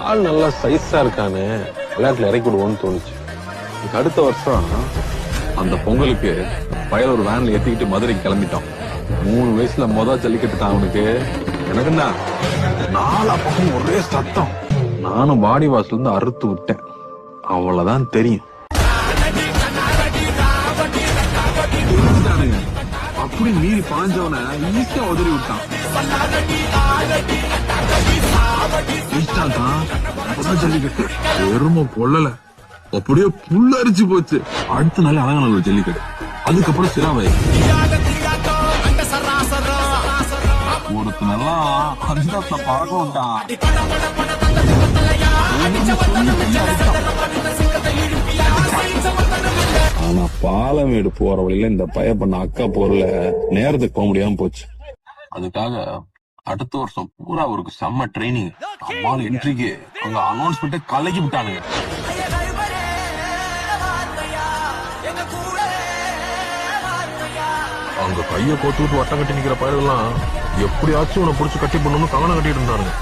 ஆள் நல்லா சைஸா இருக்கானு விளையாட்டுல இறக்கி விடுவோம்னு தோணுச்சு. அடுத்த வருஷம் அந்த பொங்கலுக்கு பையன் ஒரு வேன்ல ஏத்திக்கிட்டு மதுரைக்கு கிளம்பிட்டான். 3 வயசுல ஜல்லிக்கட்டு தான் அவனுக்கு. எனக்குன்னா 4 பக்கம் ஒரே சத்தம். நானும் வாடி வாசல் இருந்து அறுத்து விட்டேன். அவ்வளவுதான் தெரியும். அப்படி மீறி பாஞ்சவன ஈஸியா உதறி விட்டான். ஜல்லிக்கட்டு எரும பொல்லல, அப்படியே புல்லரிச்சு போச்சு. அடுத்த நாள் அழகான ஜல்லிக்கட்டு. அதுக்கப்புறம் சிராவை ஒருத்தனெல்லாம் அஞ்சாத்துல பறக்க விட்டான். ஆனா பாலமேடு போற வழியில இந்த பைய பண்ண அக்கா பொருள நேரத்துக்கு போக முடியாம போச்சு. அதுக்காக அடுத்த வருஷம் பூரா அவருக்கு செம்ம ட்ரைனிங். அம்மாள் என்ட்ரிக்கு அங்க அனௌன்ஸ்மெண்ட் கலக்கி விட்டானுங்க. அங்க கைய கோத்து விட்டு வட்டம் கட்டி நிக்கிற பயிரெல்லாம் எப்படியாச்சும் உன்னை புடிச்சு கட்டி பண்ணணும்னு கவனம் கட்டிட்டு இருந்தானுங்க.